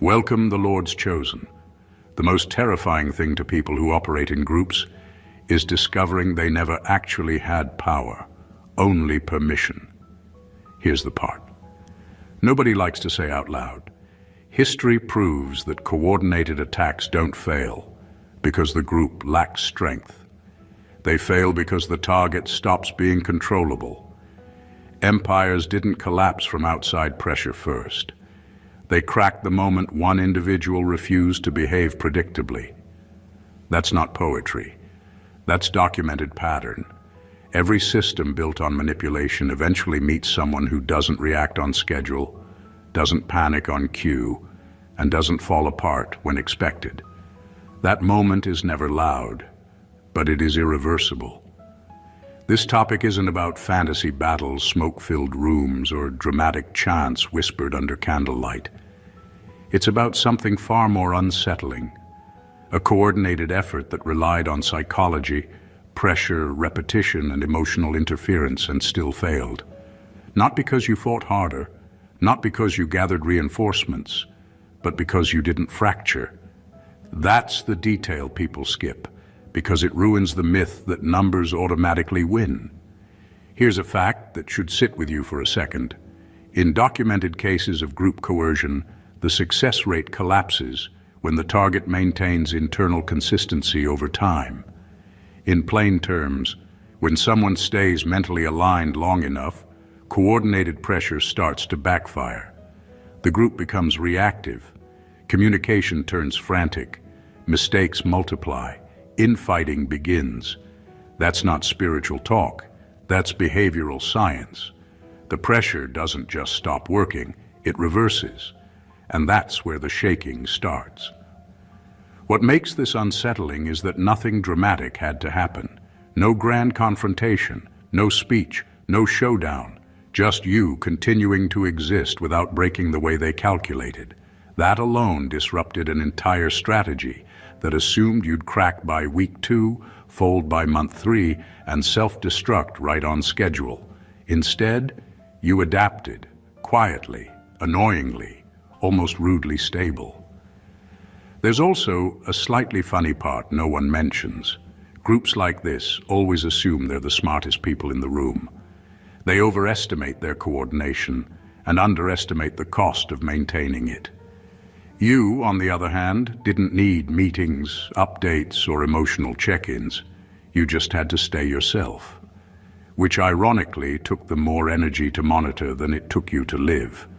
Welcome the Lord's chosen. The most terrifying thing to people who operate in groups is discovering they never actually had power, only permission. Here's the part. Nobody likes to say out loud. History proves that coordinated attacks don't fail because the group lacks strength. They fail because the target stops being controllable. Empires didn't collapse from outside pressure first. They cracked the moment one individual refused to behave predictably. That's not poetry. That's documented pattern. Every system built on manipulation eventually meets someone who doesn't react on schedule, doesn't panic on cue, and doesn't fall apart when expected. That moment is never loud, but it is irreversible. This topic isn't about fantasy battles, smoke-filled rooms, or dramatic chants whispered under candlelight. It's about something far more unsettling, a coordinated effort that relied on psychology, pressure, repetition, and emotional interference and still failed. Not because you fought harder, not because you gathered reinforcements, but because you didn't fracture. That's the detail people skip, because it ruins the myth that numbers automatically win. Here's a fact that should sit with you for a second. In documented cases of group coercion, the success rate collapses when the target maintains internal consistency over time. In plain terms, when someone stays mentally aligned long enough, coordinated pressure starts to backfire. The group becomes reactive. Communication turns frantic. Mistakes multiply. Infighting begins. That's not spiritual talk. That's behavioral science. The pressure doesn't just stop working, it reverses. And that's where the shaking starts. What makes this unsettling is that nothing dramatic had to happen. No grand confrontation, no speech, no showdown. Just you continuing to exist without breaking the way they calculated. That alone disrupted an entire strategy that assumed you'd crack by week 2, fold by month 3, and self-destruct right on schedule. Instead, you adapted, quietly, annoyingly, almost rudely stable. There's also a slightly funny part no one mentions. Groups like this always assume they're the smartest people in the room. They overestimate their coordination and underestimate the cost of maintaining it. You, on the other hand, didn't need meetings, updates, or emotional check-ins. You just had to stay yourself, which ironically took them more energy to monitor than it took you to live.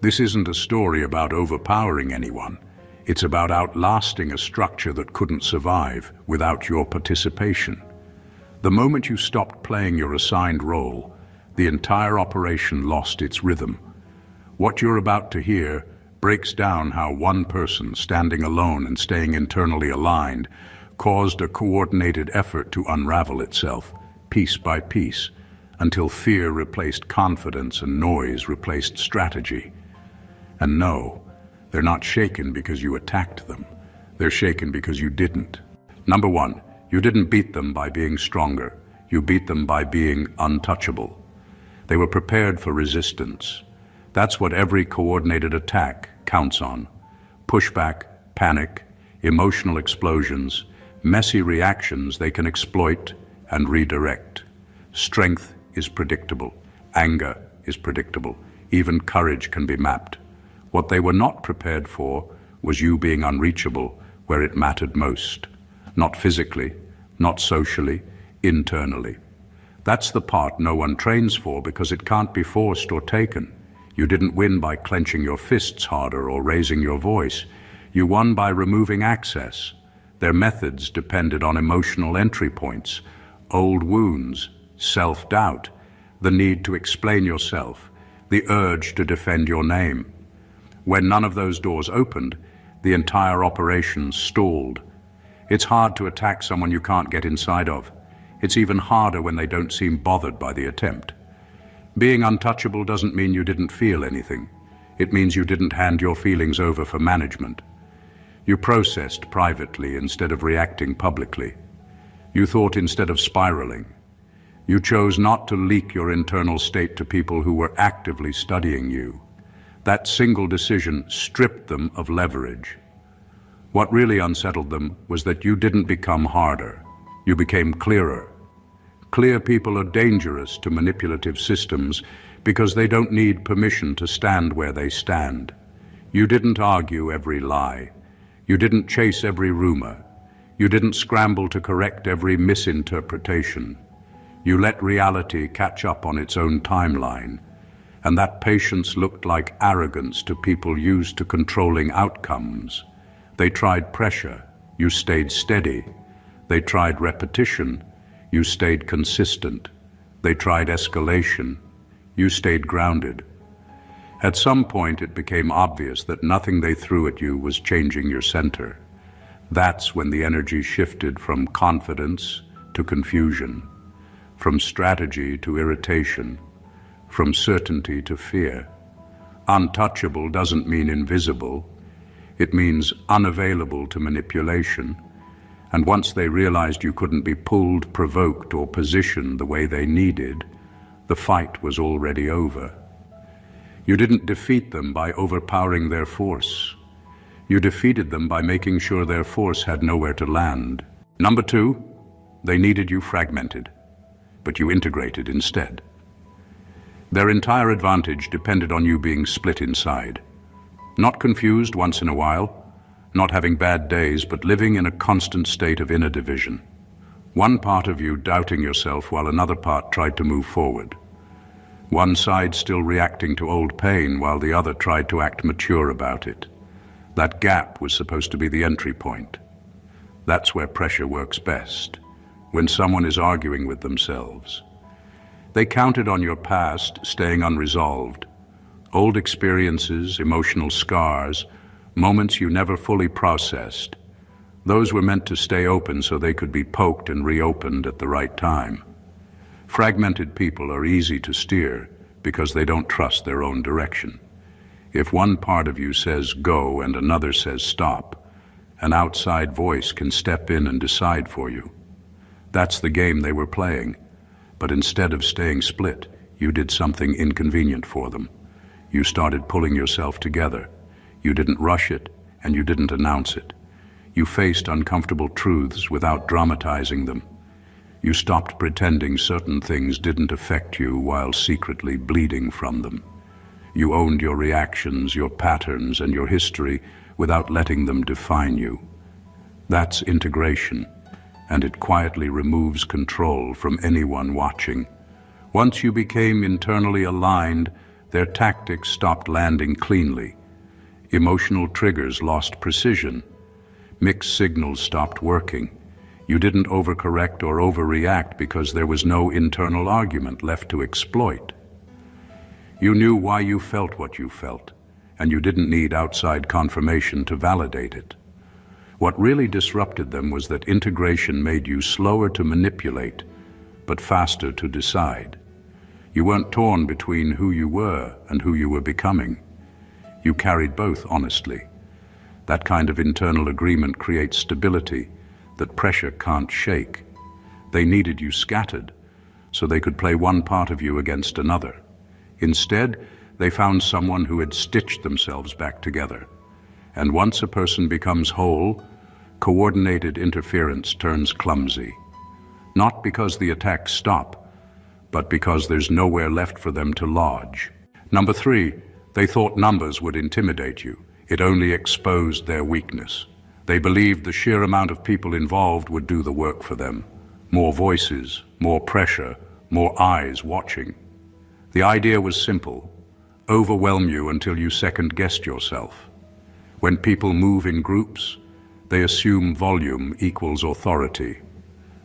This isn't a story about overpowering anyone. It's about outlasting a structure that couldn't survive without your participation. The moment you stopped playing your assigned role, the entire operation lost its rhythm. What you're about to hear breaks down how one person, standing alone and staying internally aligned, caused a coordinated effort to unravel itself, piece by piece, until fear replaced confidence and noise replaced strategy. And no, they're not shaken because you attacked them. They're shaken because you didn't. Number 1, you didn't beat them by being stronger. You beat them by being untouchable. They were prepared for resistance. That's what every coordinated attack counts on. Pushback, panic, emotional explosions, messy reactions they can exploit and redirect. Strength is predictable. Anger is predictable. Even courage can be mapped. What they were not prepared for was you being unreachable where it mattered most. Not physically, not socially, internally. That's the part no one trains for because it can't be forced or taken. You didn't win by clenching your fists harder or raising your voice. You won by removing access. Their methods depended on emotional entry points, old wounds, self-doubt, the need to explain yourself, the urge to defend your name. When none of those doors opened, the entire operation stalled. It's hard to attack someone you can't get inside of. It's even harder when they don't seem bothered by the attempt. Being untouchable doesn't mean you didn't feel anything. It means you didn't hand your feelings over for management. You processed privately instead of reacting publicly. You thought instead of spiraling. You chose not to leak your internal state to people who were actively studying you. That single decision stripped them of leverage. What really unsettled them was that you didn't become harder. You became clearer. Clear people are dangerous to manipulative systems because they don't need permission to stand where they stand. You didn't argue every lie. You didn't chase every rumor. You didn't scramble to correct every misinterpretation. You let reality catch up on its own timeline. And that patience looked like arrogance to people used to controlling outcomes. They tried pressure. You stayed steady. They tried repetition. You stayed consistent. They tried escalation. You stayed grounded. At some point, it became obvious that nothing they threw at you was changing your center. That's when the energy shifted from confidence to confusion, from strategy to irritation, from certainty to fear. Untouchable doesn't mean invisible. It means unavailable to manipulation. And once they realized you couldn't be pulled, provoked, or positioned the way they needed, the fight was already over. You didn't defeat them by overpowering their force. You defeated them by making sure their force had nowhere to land. Number 2, they needed you fragmented, but you integrated instead. Their entire advantage depended on you being split inside. Not confused once in a while, not having bad days, but living in a constant state of inner division. One part of you doubting yourself while another part tried to move forward. One side still reacting to old pain while the other tried to act mature about it. That gap was supposed to be the entry point. That's where pressure works best, when someone is arguing with themselves. They counted on your past staying unresolved. Old experiences, emotional scars, moments you never fully processed. Those were meant to stay open so they could be poked and reopened at the right time. Fragmented people are easy to steer because they don't trust their own direction. If one part of you says go and another says stop, an outside voice can step in and decide for you. That's the game they were playing. But instead of staying split, you did something inconvenient for them. You started pulling yourself together. You didn't rush it, and you didn't announce it. You faced uncomfortable truths without dramatizing them. You stopped pretending certain things didn't affect you while secretly bleeding from them. You owned your reactions, your patterns, and your history without letting them define you. That's integration, and it quietly removes control from anyone watching. Once you became internally aligned, their tactics stopped landing cleanly. Emotional triggers lost precision. Mixed signals stopped working. You didn't overcorrect or overreact because there was no internal argument left to exploit. You knew why you felt what you felt, and you didn't need outside confirmation to validate it. What really disrupted them was that integration made you slower to manipulate, but faster to decide. You weren't torn between who you were and who you were becoming. You carried both honestly. That kind of internal agreement creates stability that pressure can't shake. They needed you scattered, so they could play one part of you against another. Instead, they found someone who had stitched themselves back together. And once a person becomes whole, coordinated interference turns clumsy. Not because the attacks stop, but because there's nowhere left for them to lodge. Number 3, they thought numbers would intimidate you. It only exposed their weakness. They believed the sheer amount of people involved would do the work for them. More voices, more pressure, more eyes watching. The idea was simple: overwhelm you until you second-guessed yourself. When people move in groups, they assume volume equals authority.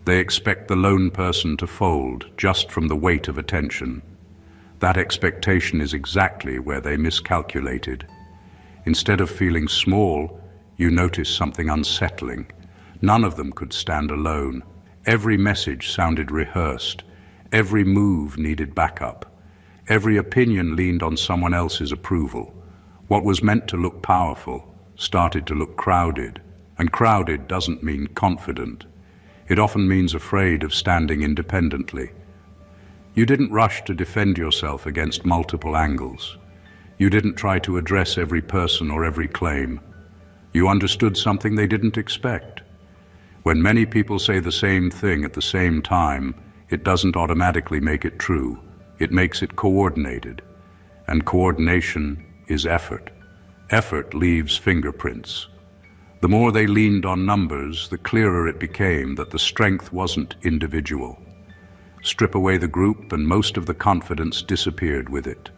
They expect the lone person to fold just from the weight of attention. That expectation is exactly where they miscalculated. Instead of feeling small, you notice something unsettling. None of them could stand alone. Every message sounded rehearsed. Every move needed backup. Every opinion leaned on someone else's approval. What was meant to look powerful started to look crowded. And crowded doesn't mean confident. It often means afraid of standing independently. You didn't rush to defend yourself against multiple angles. You didn't try to address every person or every claim. You understood something they didn't expect. When many people say the same thing at the same time, it doesn't automatically make it true. It makes it coordinated. And coordination is effort. Effort leaves fingerprints. The more they leaned on numbers, the clearer it became that the strength wasn't individual. Strip away the group and most of the confidence disappeared with it.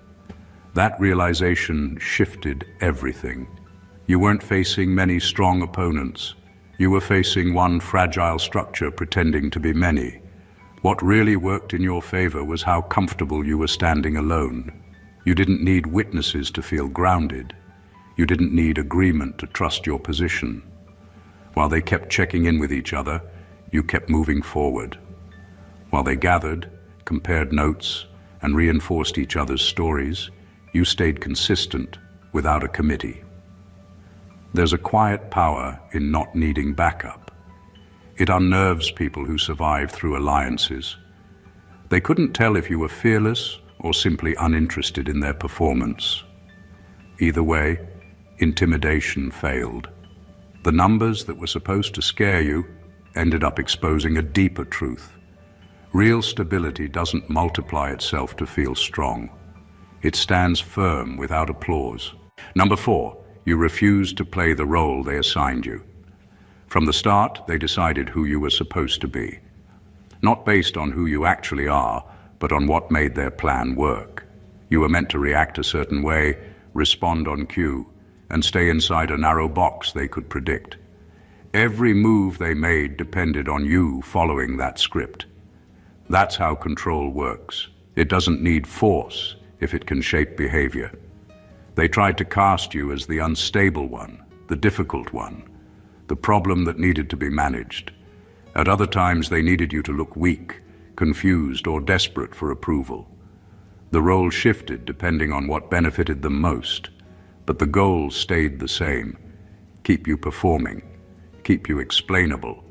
That realization shifted everything. You weren't facing many strong opponents. You were facing one fragile structure pretending to be many. What really worked in your favor was how comfortable you were standing alone. You didn't need witnesses to feel grounded. You didn't need agreement to trust your position. While they kept checking in with each other, you kept moving forward. While they gathered, compared notes, and reinforced each other's stories, you stayed consistent without a committee. There's a quiet power in not needing backup. It unnerves people who survive through alliances. They couldn't tell if you were fearless or simply uninterested in their performance. Either way, intimidation failed. The numbers that were supposed to scare you ended up exposing a deeper truth. Real stability doesn't multiply itself to feel strong. It stands firm without applause. Number 4, you refused to play the role they assigned you. From the start, they decided who you were supposed to be. Not based on who you actually are, but on what made their plan work. You were meant to react a certain way, respond on cue, and stay inside a narrow box they could predict. Every move they made depended on you following that script. That's how control works. It doesn't need force if it can shape behavior. They tried to cast you as the unstable one, the difficult one, the problem that needed to be managed. At other times, they needed you to look weak, confused, or desperate for approval. The role shifted depending on what benefited them most, but the goal stayed the same. Keep you performing, keep you explainable,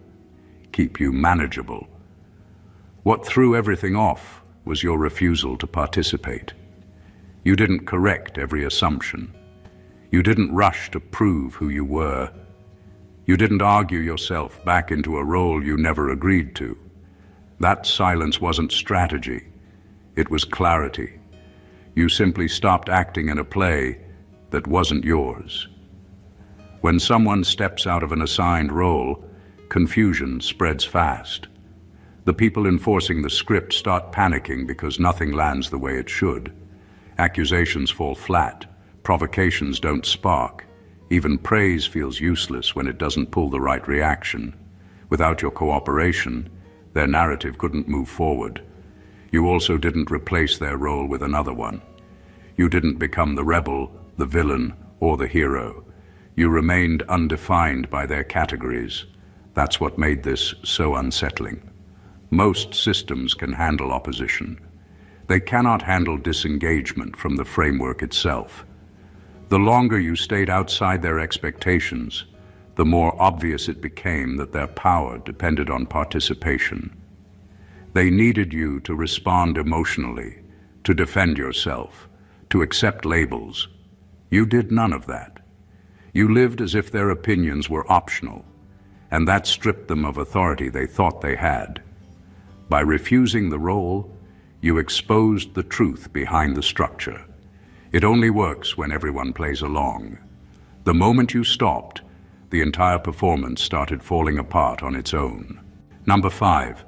keep you manageable. What threw everything off was your refusal to participate. You didn't correct every assumption. You didn't rush to prove who you were. You didn't argue yourself back into a role you never agreed to. That silence wasn't strategy. It was clarity. You simply stopped acting in a play that wasn't yours. When someone steps out of an assigned role, confusion spreads fast. The people enforcing the script start panicking because nothing lands the way it should. Accusations fall flat, provocations don't spark. Even praise feels useless when it doesn't pull the right reaction. Without your cooperation, their narrative couldn't move forward. You also didn't replace their role with another one. You didn't become the rebel, the villain, or the hero. You remained undefined by their categories. That's what made this so unsettling. Most systems can handle opposition. They cannot handle disengagement from the framework itself. The longer you stayed outside their expectations, the more obvious it became that their power depended on participation. They needed you to respond emotionally, to defend yourself, to accept labels. You did none of that. You lived as if their opinions were optional, and that stripped them of authority they thought they had. By refusing the role, you exposed the truth behind the structure. It only works when everyone plays along. The moment you stopped, the entire performance started falling apart on its own. Number 5,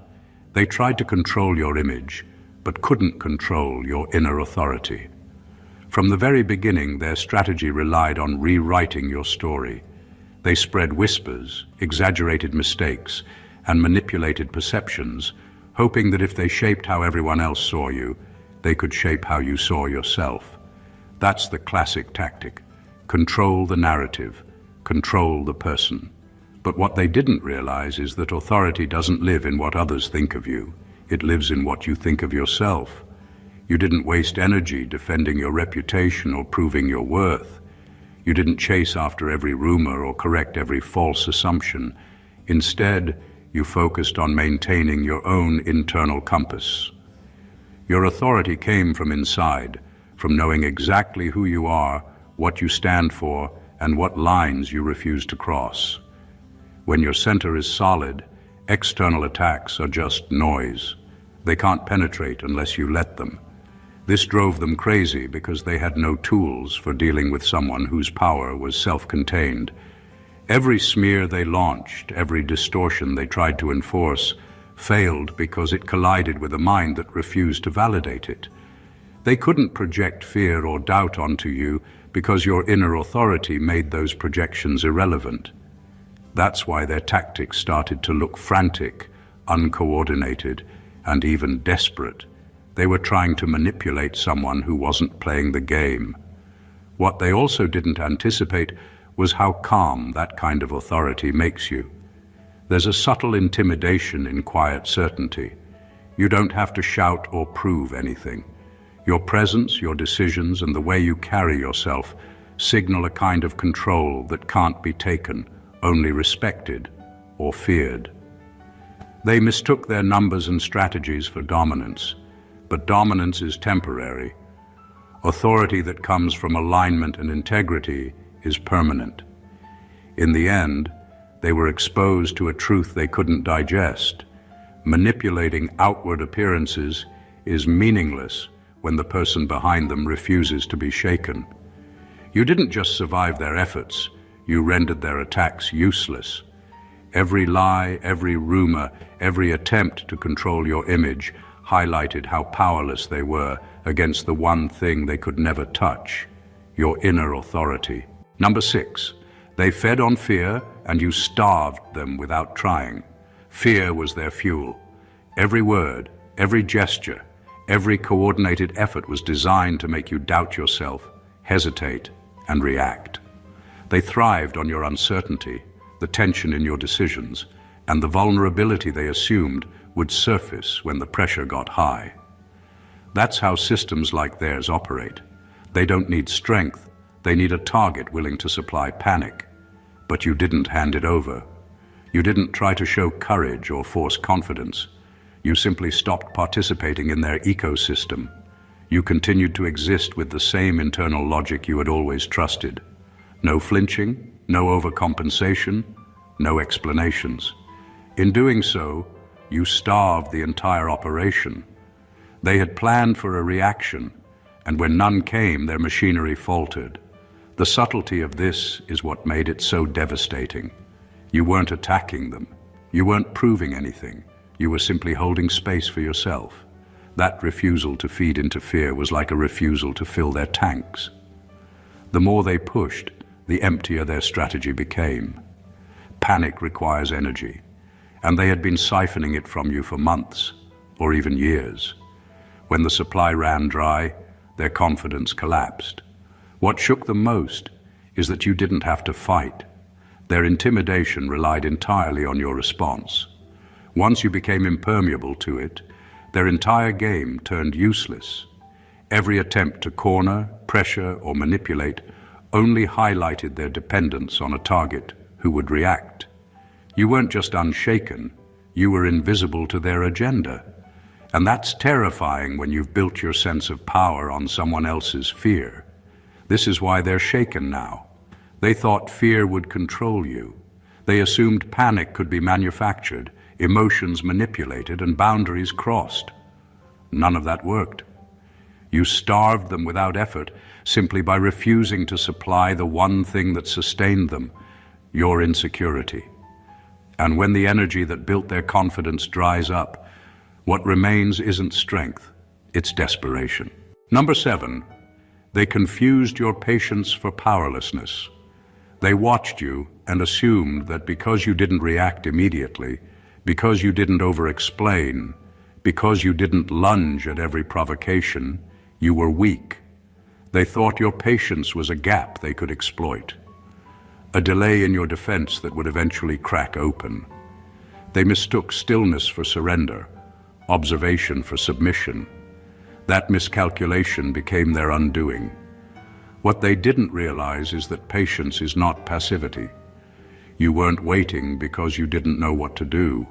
they tried to control your image, but couldn't control your inner authority. From the very beginning, their strategy relied on rewriting your story. They spread whispers, exaggerated mistakes, and manipulated perceptions, hoping that if they shaped how everyone else saw you, they could shape how you saw yourself. That's the classic tactic. Control the narrative, control the person. But what they didn't realize is that authority doesn't live in what others think of you. It lives in what you think of yourself. You didn't waste energy defending your reputation or proving your worth. You didn't chase after every rumor or correct every false assumption. Instead, you focused on maintaining your own internal compass. Your authority came from inside, from knowing exactly who you are, what you stand for, and what lines you refuse to cross. When your center is solid, external attacks are just noise. They can't penetrate unless you let them. This drove them crazy because they had no tools for dealing with someone whose power was self-contained. Every smear they launched, every distortion they tried to enforce, failed because it collided with a mind that refused to validate it. They couldn't project fear or doubt onto you because your inner authority made those projections irrelevant. That's why their tactics started to look frantic, uncoordinated, and even desperate. They were trying to manipulate someone who wasn't playing the game. What they also didn't anticipate was how calm that kind of authority makes you. There's a subtle intimidation in quiet certainty. You don't have to shout or prove anything. Your presence, your decisions, and the way you carry yourself signal a kind of control that can't be taken, only respected or feared. They mistook their numbers and strategies for dominance, but dominance is temporary. Authority that comes from alignment and integrity is permanent. In the end, they were exposed to a truth they couldn't digest. Manipulating outward appearances is meaningless when the person behind them refuses to be shaken. You didn't just survive their efforts, you rendered their attacks useless. Every lie, every rumor, every attempt to control your image highlighted how powerless they were against the one thing they could never touch, your inner authority. Number 6, they fed on fear and you starved them without trying. Fear was their fuel. Every word, every gesture, every coordinated effort was designed to make you doubt yourself, hesitate, and react. They thrived on your uncertainty, the tension in your decisions, and the vulnerability they assumed would surface when the pressure got high. That's how systems like theirs operate. They don't need strength, they need a target willing to supply panic. But you didn't hand it over. You didn't try to show courage or force confidence. You simply stopped participating in their ecosystem. You continued to exist with the same internal logic you had always trusted. No flinching, no overcompensation, no explanations. In doing so, you starved the entire operation. They had planned for a reaction, and when none came, their machinery faltered. The subtlety of this is what made it so devastating. You weren't attacking them. You weren't proving anything. You were simply holding space for yourself. That refusal to feed into fear was like a refusal to fill their tanks. The more they pushed, the emptier their strategy became. Panic requires energy, and they had been siphoning it from you for months, or even years. When the supply ran dry, their confidence collapsed. What shook them most is that you didn't have to fight. Their intimidation relied entirely on your response. Once you became impermeable to it, their entire game turned useless. Every attempt to corner, pressure, or manipulate only highlighted their dependence on a target who would react. You weren't just unshaken, you were invisible to their agenda. And that's terrifying when you've built your sense of power on someone else's fear. This is why they're shaken now. They thought fear would control you. They assumed panic could be manufactured, emotions manipulated, and boundaries crossed. None of that worked. You starved them without effort simply by refusing to supply the one thing that sustained them, your insecurity. And when the energy that built their confidence dries up, what remains isn't strength, it's desperation. Number 7, they confused your patience for powerlessness. They watched you and assumed that because you didn't react immediately, because you didn't over-explain, because you didn't lunge at every provocation, you were weak. They thought your patience was a gap they could exploit, a delay in your defense that would eventually crack open. They mistook stillness for surrender, observation for submission. That miscalculation became their undoing. What they didn't realize is that patience is not passivity. You weren't waiting because you didn't know what to do.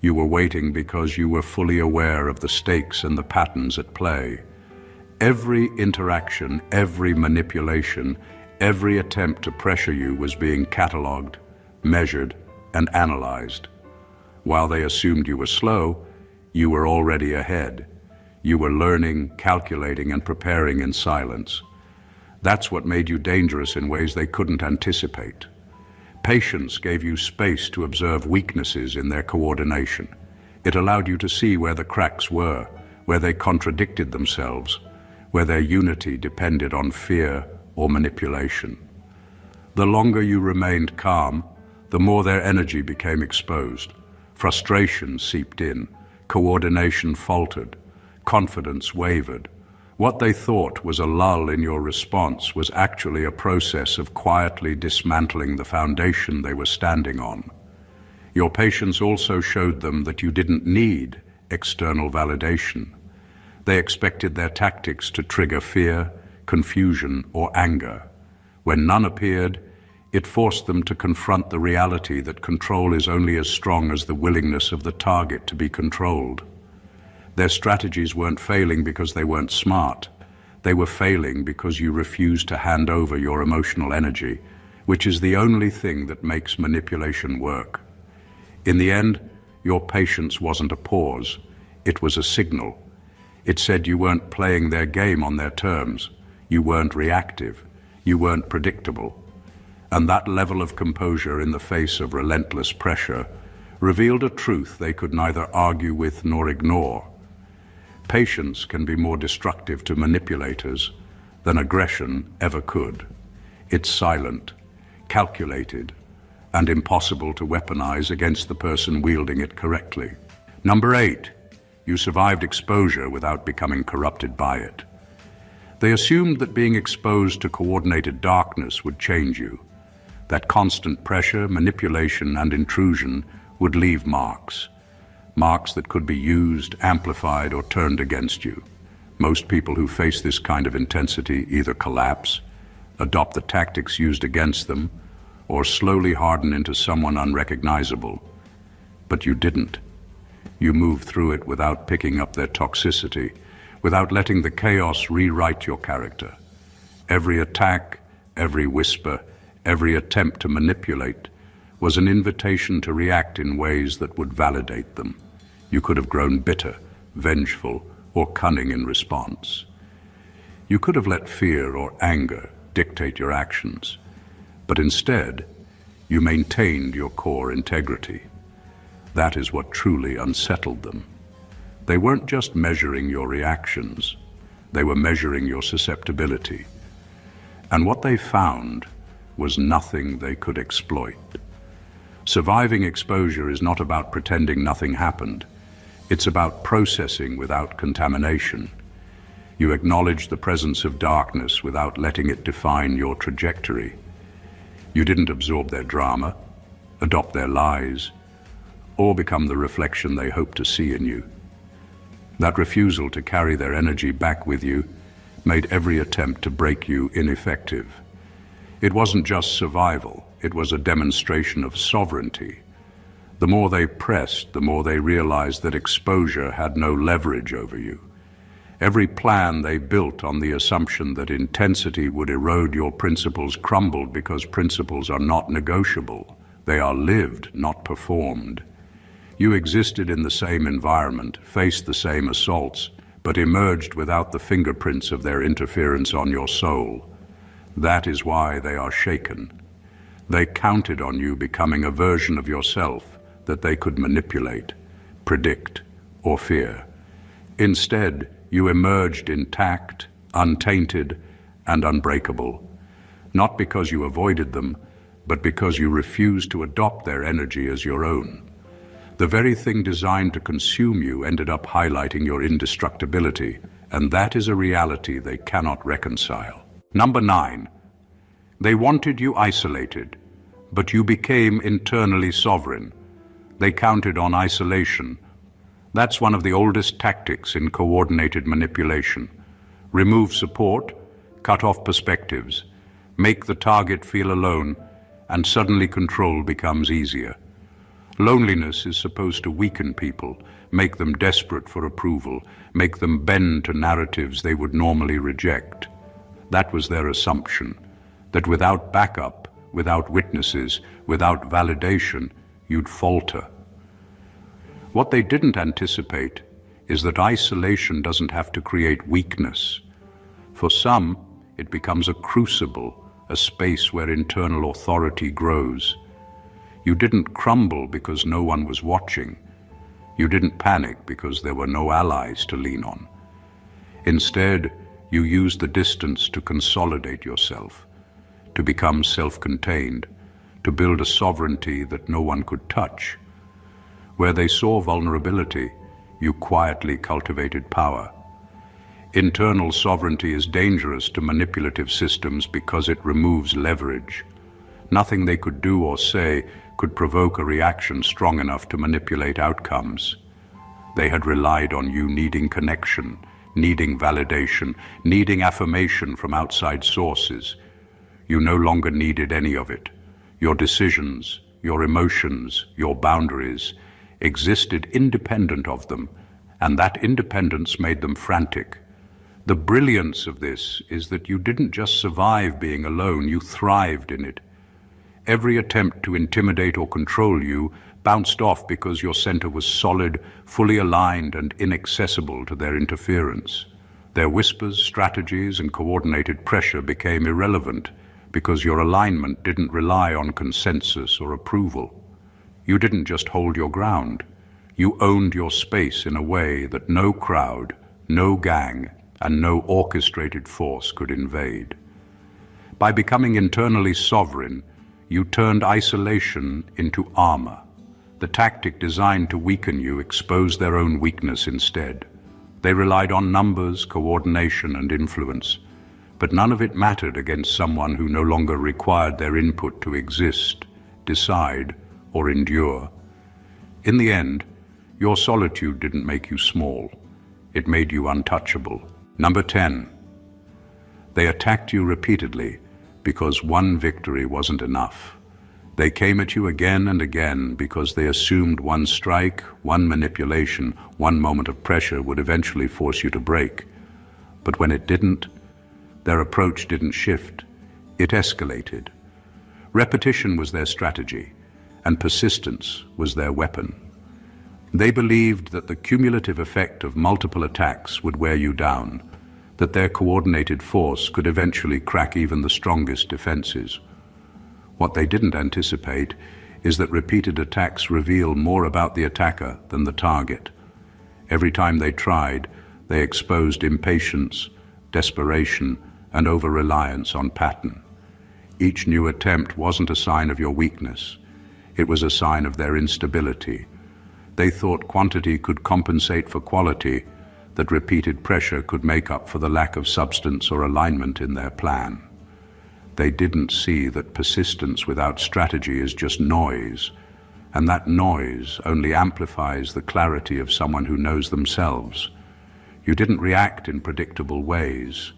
You were waiting because you were fully aware of the stakes and the patterns at play. Every interaction, every manipulation, every attempt to pressure you was being catalogued, measured, and analyzed. While they assumed you were slow, you were already ahead. You were learning, calculating, and preparing in silence. That's what made you dangerous in ways they couldn't anticipate. Patience gave you space to observe weaknesses in their coordination. It allowed you to see where the cracks were, where they contradicted themselves, where their unity depended on fear or manipulation. The longer you remained calm, the more their energy became exposed. Frustration seeped in, coordination faltered, confidence wavered. What they thought was a lull in your response was actually a process of quietly dismantling the foundation they were standing on. Your patience also showed them that you didn't need external validation. They expected their tactics to trigger fear, confusion, or anger. When none appeared, it forced them to confront the reality that control is only as strong as the willingness of the target to be controlled. Their strategies weren't failing because they weren't smart. They were failing because you refused to hand over your emotional energy, which is the only thing that makes manipulation work. In the end, your patience wasn't a pause. It was a signal. It said you weren't playing their game on their terms. You weren't reactive. You weren't predictable. And that level of composure in the face of relentless pressure revealed a truth they could neither argue with nor ignore. Patience can be more destructive to manipulators than aggression ever could. It's silent, calculated, and impossible to weaponize against the person wielding it correctly. Number 8. You survived exposure without becoming corrupted by it. They assumed that being exposed to coordinated darkness would change you. That constant pressure, manipulation, and intrusion would leave marks. Marks that could be used, amplified, or turned against you. Most people who face this kind of intensity either collapse, adopt the tactics used against them, or slowly harden into someone unrecognizable. But you didn't. You moved through it without picking up their toxicity, without letting the chaos rewrite your character. Every attack, every whisper, every attempt to manipulate was an invitation to react in ways that would validate them. You could have grown bitter, vengeful, or cunning in response. You could have let fear or anger dictate your actions, but instead, you maintained your core integrity. That is what truly unsettled them. They weren't just measuring your reactions, they were measuring your susceptibility. And what they found was nothing they could exploit. Surviving exposure is not about pretending nothing happened. It's about processing without contamination. You acknowledge the presence of darkness without letting it define your trajectory. You didn't absorb their drama, adopt their lies, or become the reflection they hoped to see in you. That refusal to carry their energy back with you made every attempt to break you ineffective. It wasn't just survival, it was a demonstration of sovereignty. The more they pressed, the more they realized that exposure had no leverage over you. Every plan they built on the assumption that intensity would erode your principles crumbled because principles are not negotiable. They are lived, not performed. You existed in the same environment, faced the same assaults, but emerged without the fingerprints of their interference on your soul. That is why they are shaken. They counted on you becoming a version of yourself that they could manipulate, predict, or fear. Instead, you emerged intact, untainted, and unbreakable, not because you avoided them, but because you refused to adopt their energy as your own. The very thing designed to consume you ended up highlighting your indestructibility, and that is a reality they cannot reconcile. Number 9. They wanted you isolated, but you became internally sovereign. They counted on isolation. That's one of the oldest tactics in coordinated manipulation. Remove support, cut off perspectives, make the target feel alone, and suddenly control becomes easier. Loneliness is supposed to weaken people, make them desperate for approval, make them bend to narratives they would normally reject. That was their assumption, that without backup, without witnesses, without validation, you'd falter. What they didn't anticipate is that isolation doesn't have to create weakness. For some, it becomes a crucible, a space where internal authority grows. You didn't crumble because no one was watching. You didn't panic because there were no allies to lean on. Instead, you used the distance to consolidate yourself, to become self-contained, to build a sovereignty that no one could touch. Where they saw vulnerability, you quietly cultivated power. Internal sovereignty is dangerous to manipulative systems because it removes leverage. Nothing they could do or say could provoke a reaction strong enough to manipulate outcomes. They had relied on you needing connection, needing validation, needing affirmation from outside sources. You no longer needed any of it. Your decisions, your emotions, your boundaries existed independent of them, and that independence made them frantic. The brilliance of this is that you didn't just survive being alone, you thrived in it. Every attempt to intimidate or control you bounced off because your center was solid, fully aligned, and inaccessible to their interference. Their whispers, strategies, and coordinated pressure became irrelevant because your alignment didn't rely on consensus or approval. You didn't just hold your ground. You owned your space in a way that no crowd, no gang, and no orchestrated force could invade. By becoming internally sovereign, you turned isolation into armor. The tactic designed to weaken you exposed their own weakness instead. They relied on numbers, coordination, and influence, but none of it mattered against someone who no longer required their input to exist, decide, or endure. In the end, your solitude didn't make you small. It made you untouchable. Number 10. They attacked you repeatedly because one victory wasn't enough. They came at you again and again because they assumed one strike, one manipulation, one moment of pressure would eventually force you to break. But when it didn't, their approach didn't shift. It escalated. Repetition was their strategy, and persistence was their weapon. They believed that the cumulative effect of multiple attacks would wear you down, that their coordinated force could eventually crack even the strongest defenses. What they didn't anticipate is that repeated attacks reveal more about the attacker than the target. Every time they tried, they exposed impatience, desperation, and over-reliance on pattern. Each new attempt wasn't a sign of your weakness. It was a sign of their instability. They thought quantity could compensate for quality, that repeated pressure could make up for the lack of substance or alignment in their plan. They didn't see that persistence without strategy is just noise, and that noise only amplifies the clarity of someone who knows themselves. You didn't react in predictable ways.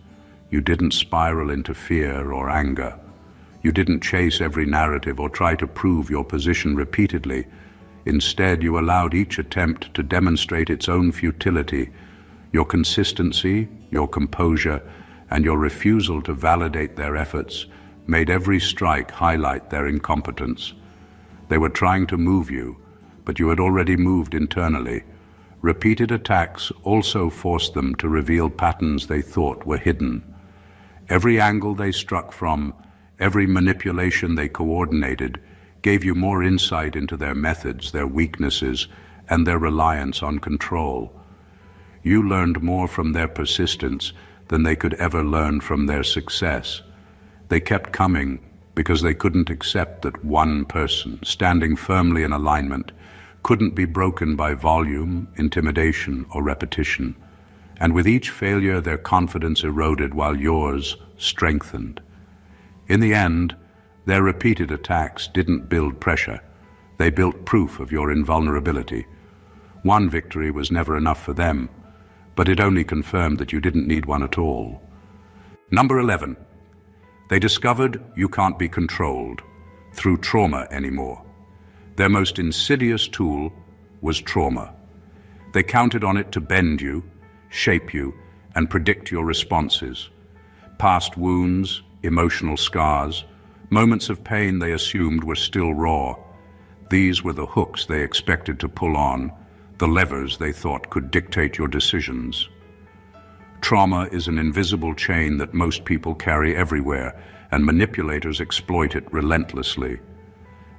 You didn't spiral into fear or anger. You didn't chase every narrative or try to prove your position repeatedly. Instead, you allowed each attempt to demonstrate its own futility. Your consistency, your composure, and your refusal to validate their efforts made every strike highlight their incompetence. They were trying to move you, but you had already moved internally. Repeated attacks also forced them to reveal patterns they thought were hidden. Every angle they struck from, every manipulation they coordinated, gave you more insight into their methods, their weaknesses, and their reliance on control. You learned more from their persistence than they could ever learn from their success. They kept coming because they couldn't accept that one person, standing firmly in alignment, couldn't be broken by volume, intimidation, or repetition. And with each failure, their confidence eroded while yours strengthened. In the end, their repeated attacks didn't build pressure. They built proof of your invulnerability. One victory was never enough for them, but it only confirmed that you didn't need one at all. Number 11. They discovered you can't be controlled through trauma anymore. Their most insidious tool was trauma. They counted on it to bend you, shape you, and predict your responses. Past wounds, emotional scars, moments of pain they assumed were still raw. These were the hooks they expected to pull on, the levers they thought could dictate your decisions. Trauma is an invisible chain that most people carry everywhere, and manipulators exploit it relentlessly.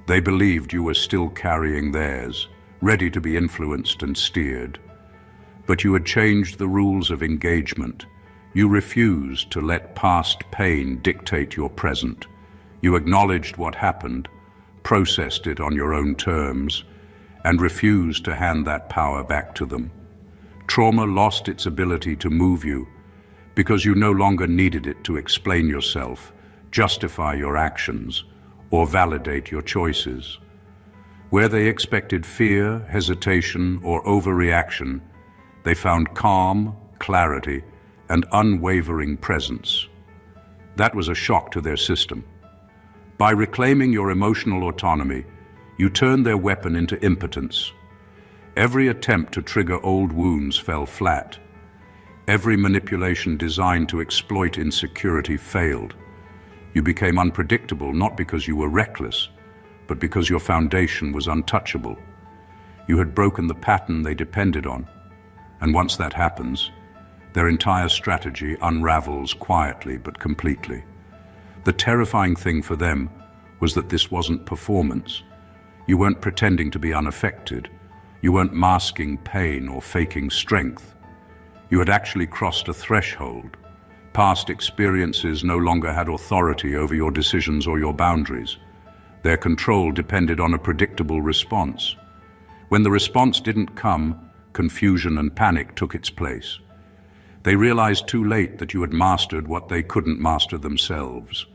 They believed you were still carrying theirs, ready to be influenced and steered. But you had changed the rules of engagement. You refused to let past pain dictate your present. You acknowledged what happened, processed it on your own terms, and refused to hand that power back to them. Trauma lost its ability to move you because you no longer needed it to explain yourself, justify your actions, or validate your choices. Where they expected fear, hesitation, or overreaction, they found calm, clarity, and unwavering presence. That was a shock to their system. By reclaiming your emotional autonomy, you turned their weapon into impotence. Every attempt to trigger old wounds fell flat. Every manipulation designed to exploit insecurity failed. You became unpredictable not because you were reckless, but because your foundation was untouchable. You had broken the pattern they depended on. And once that happens, their entire strategy unravels quietly but completely. The terrifying thing for them was that this wasn't performance. You weren't pretending to be unaffected. You weren't masking pain or faking strength. You had actually crossed a threshold. Past experiences no longer had authority over your decisions or your boundaries. Their control depended on a predictable response. When the response didn't come, confusion and panic took its place. They realized too late that you had mastered what they couldn't master themselves.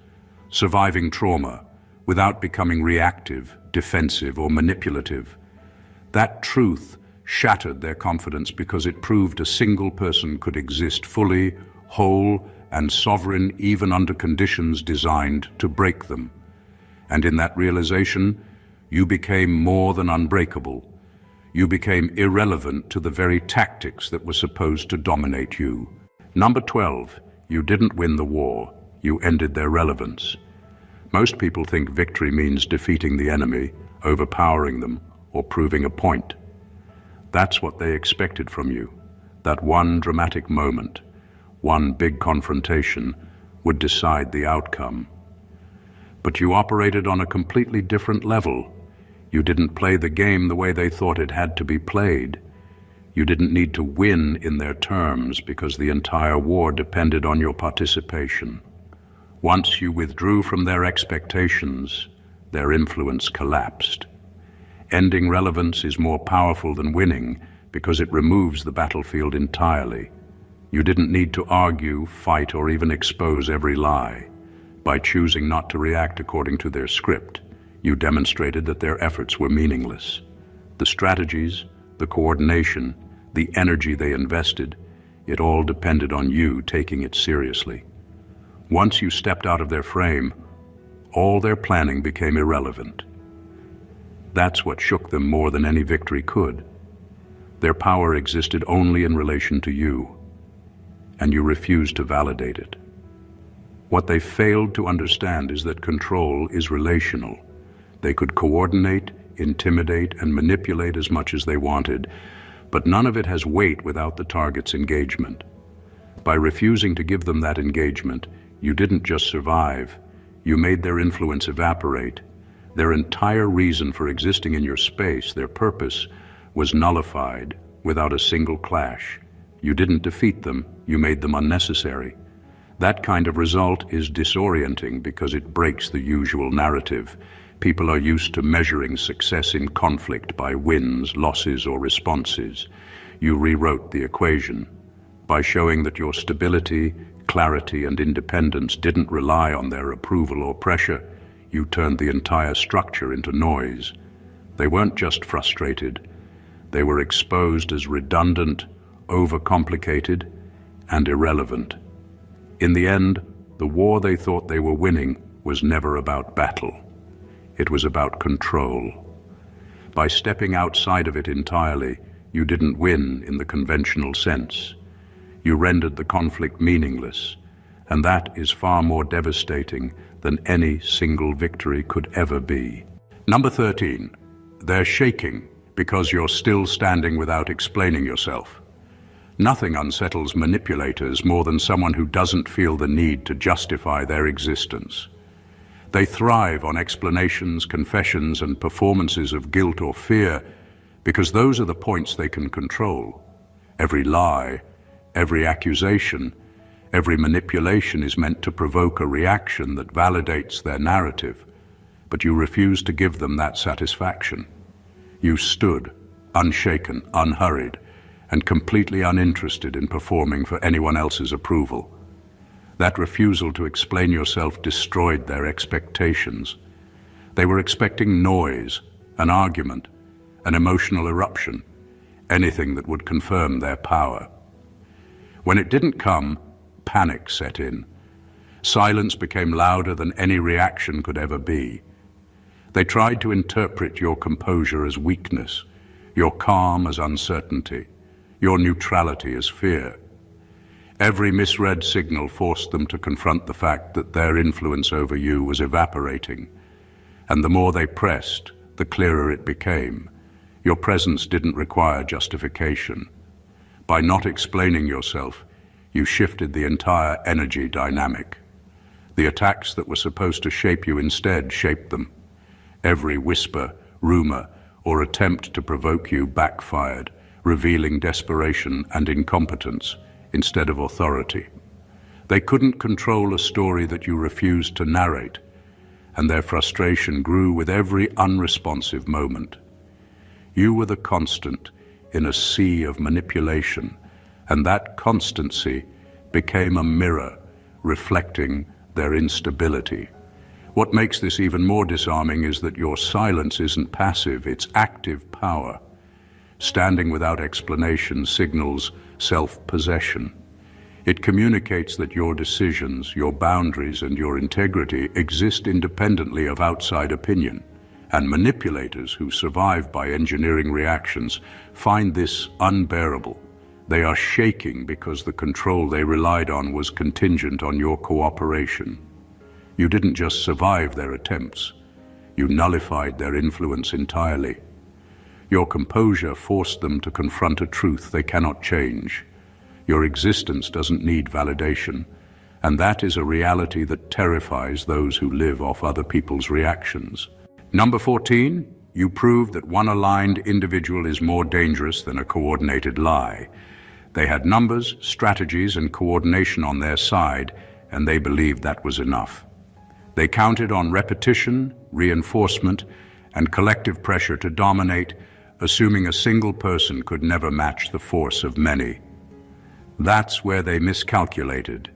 Surviving trauma without becoming reactive, defensive, or manipulative. That truth shattered their confidence because it proved a single person could exist fully, whole, and sovereign even under conditions designed to break them. And in that realization, you became more than unbreakable. You became irrelevant to the very tactics that were supposed to dominate you. Number 12, you didn't win the war, you ended their relevance. Most people think victory means defeating the enemy, overpowering them, or proving a point. That's what they expected from you. That one dramatic moment, one big confrontation, would decide the outcome. But you operated on a completely different level. You didn't play the game the way they thought it had to be played. You didn't need to win in their terms because the entire war depended on your participation. Once you withdrew from their expectations, their influence collapsed. Ending relevance is more powerful than winning because it removes the battlefield entirely. You didn't need to argue, fight, or even expose every lie. By choosing not to react according to their script, you demonstrated that their efforts were meaningless. The strategies, the coordination, the energy they invested, it all depended on you taking it seriously. Once you stepped out of their frame, all their planning became irrelevant. That's what shook them more than any victory could. Their power existed only in relation to you, and you refused to validate it. What they failed to understand is that control is relational. They could coordinate, intimidate, and manipulate as much as they wanted, but none of it has weight without the target's engagement. By refusing to give them that engagement, you didn't just survive, you made their influence evaporate. Their entire reason for existing in your space, their purpose, was nullified without a single clash. You didn't defeat them, you made them unnecessary. That kind of result is disorienting because it breaks the usual narrative. People are used to measuring success in conflict by wins, losses, or responses. You rewrote the equation by showing that your stability, clarity, and independence didn't rely on their approval or pressure. You turned the entire structure into noise. They weren't just frustrated. They were exposed as redundant, overcomplicated, and irrelevant. In the end, the war they thought they were winning was never about battle. It was about control. by stepping outside of it entirely, you didn't win in the conventional sense. You rendered the conflict meaningless, and that is far more devastating than any single victory could ever be. Number 13, they're shaking because you're still standing without explaining yourself. Nothing unsettles manipulators more than someone who doesn't feel the need to justify their existence. They thrive on explanations, confessions, and performances of guilt or fear because those are the points they can control. Every lie, every accusation, every manipulation is meant to provoke a reaction that validates their narrative, but you refuse to give them that satisfaction. You stood, unshaken, unhurried, and completely uninterested in performing for anyone else's approval. That refusal to explain yourself destroyed their expectations. They were expecting noise, an argument, an emotional eruption, anything that would confirm their power. When it didn't come, panic set in. Silence became louder than any reaction could ever be. They tried to interpret your composure as weakness, your calm as uncertainty, your neutrality as fear. Every misread signal forced them to confront the fact that their influence over you was evaporating, and the more they pressed, the clearer it became. Your presence didn't require justification. By not explaining yourself, you shifted the entire energy dynamic. The attacks that were supposed to shape you instead shaped them. Every whisper, rumor, or attempt to provoke you backfired, revealing desperation and incompetence instead of authority. They couldn't control a story that you refused to narrate, and their frustration grew with every unresponsive moment. You were the constant in a sea of manipulation, and that constancy became a mirror reflecting their instability. What makes this even more disarming is that your silence isn't passive, it's active power. Standing without explanation signals self-possession. It communicates that your decisions, your boundaries, and your integrity exist independently of outside opinion. And manipulators who survive by engineering reactions find this unbearable. They are shaking because the control they relied on was contingent on your cooperation. You didn't just survive their attempts, you nullified their influence entirely. Your composure forced them to confront a truth they cannot change. Your existence doesn't need validation, and that is a reality that terrifies those who live off other people's reactions. Number 14, you proved that one aligned individual is more dangerous than a coordinated lie. They had numbers, strategies, and coordination on their side, and they believed that was enough. They counted on repetition, reinforcement, and collective pressure to dominate, assuming a single person could never match the force of many. That's where they miscalculated.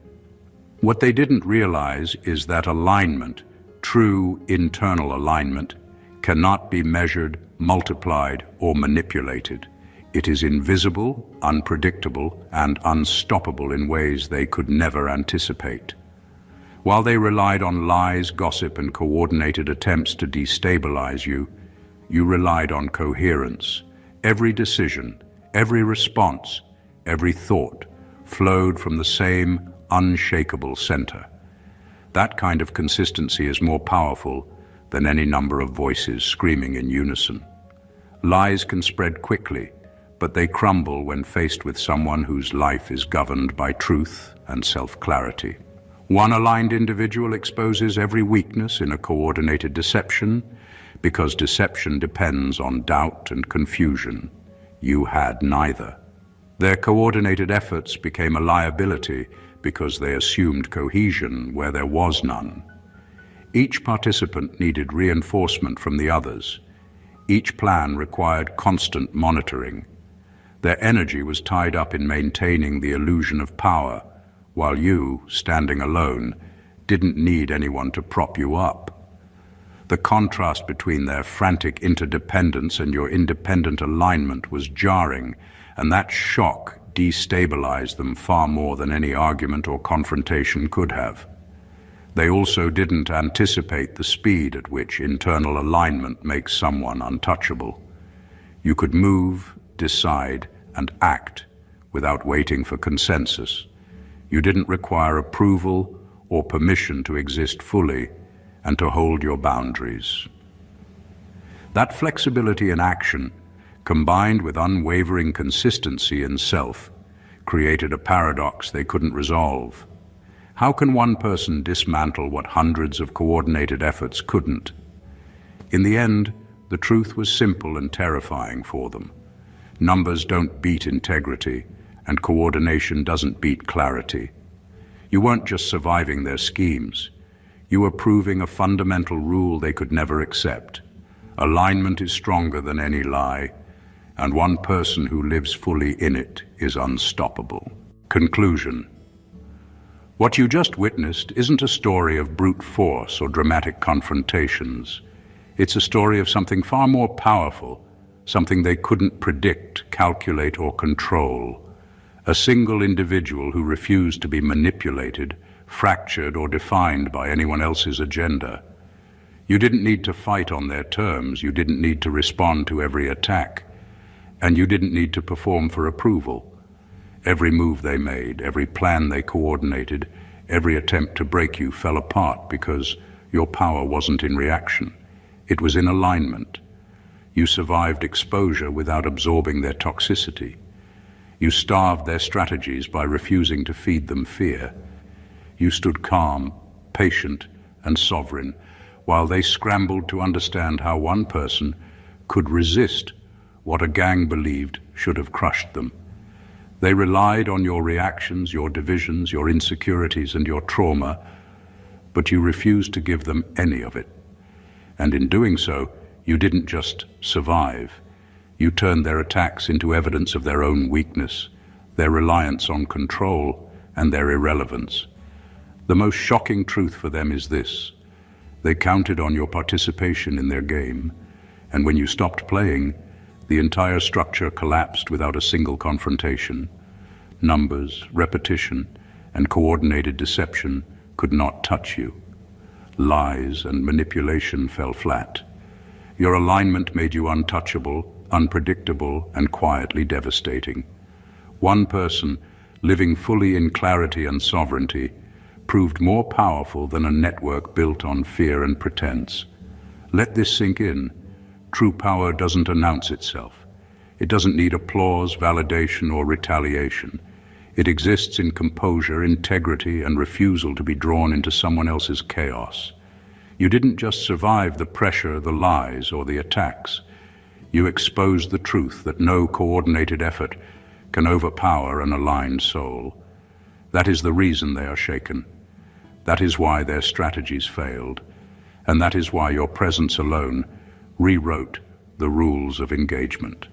What they didn't realize is that alignment, true internal alignment, cannot be measured, multiplied, or manipulated. It is invisible, unpredictable, and unstoppable in ways they could never anticipate. While they relied on lies, gossip, and coordinated attempts to destabilize you, you relied on coherence. Every decision, every response, every thought flowed from the same unshakable center. That kind of consistency is more powerful than any number of voices screaming in unison. Lies can spread quickly, but they crumble when faced with someone whose life is governed by truth and self-clarity. One aligned individual exposes every weakness in a coordinated deception, because deception depends on doubt and confusion. You had neither. Their coordinated efforts became a liability because they assumed cohesion where there was none. Each participant needed reinforcement from the others. Each plan required constant monitoring. Their energy was tied up in maintaining the illusion of power, while you, standing alone, didn't need anyone to prop you up. The contrast between their frantic interdependence and your independent alignment was jarring, and that shock destabilized them far more than any argument or confrontation could have. They also didn't anticipate the speed at which internal alignment makes someone untouchable. You could move, decide, and act without waiting for consensus. You didn't require approval or permission to exist fully and to hold your boundaries. That flexibility in action, combined with unwavering consistency in self, created a paradox they couldn't resolve. How can one person dismantle what hundreds of coordinated efforts couldn't? In the end, the truth was simple and terrifying for them. Numbers don't beat integrity, and coordination doesn't beat clarity. You weren't just surviving their schemes. You were proving a fundamental rule they could never accept. Alignment is stronger than any lie, and one person who lives fully in it is unstoppable. Conclusion. What you just witnessed isn't a story of brute force or dramatic confrontations. It's a story of something far more powerful, something they couldn't predict, calculate, or control. A single individual who refused to be manipulated, fractured, or defined by anyone else's agenda. You didn't need to fight on their terms, you didn't need to respond to every attack, and you didn't need to perform for approval. Every move they made, every plan they coordinated, every attempt to break you fell apart because your power wasn't in reaction. It was in alignment. You survived exposure without absorbing their toxicity. You starved their strategies by refusing to feed them fear. You stood calm, patient, and sovereign, while they scrambled to understand how one person could resist what a gang believed should have crushed them. They relied on your reactions, your divisions, your insecurities, and your trauma, but you refused to give them any of it. And in doing so, you didn't just survive. You turned their attacks into evidence of their own weakness, their reliance on control, and their irrelevance. The most shocking truth for them is this: they counted on your participation in their game, and when you stopped playing, the entire structure collapsed without a single confrontation. Numbers, repetition, and coordinated deception could not touch you. Lies and manipulation fell flat. Your alignment made you untouchable, unpredictable, and quietly devastating. One person, living fully in clarity and sovereignty, proved more powerful than a network built on fear and pretense. Let this sink in. True power doesn't announce itself. It doesn't need applause, validation, or retaliation. It exists in composure, integrity, and refusal to be drawn into someone else's chaos. You didn't just survive the pressure, the lies, or the attacks. You exposed the truth that no coordinated effort can overpower an aligned soul. That is the reason they are shaken. That is why their strategies failed. And that is why your presence alone rewrote the rules of engagement.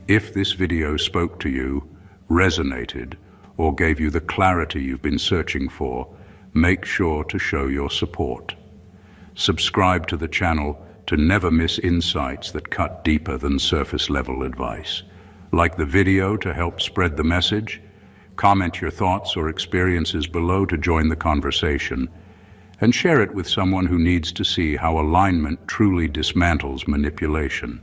If this video spoke to you, resonated, or gave you the clarity you've been searching for, make sure to show your support. Subscribe to the channel to never miss insights that cut deeper than surface-level advice. Like the video to help spread the message. Comment your thoughts or experiences below to join the conversation, and share it with someone who needs to see how alignment truly dismantles manipulation.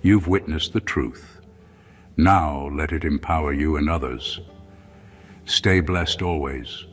You've witnessed the truth. Now let it empower you and others. Stay blessed always.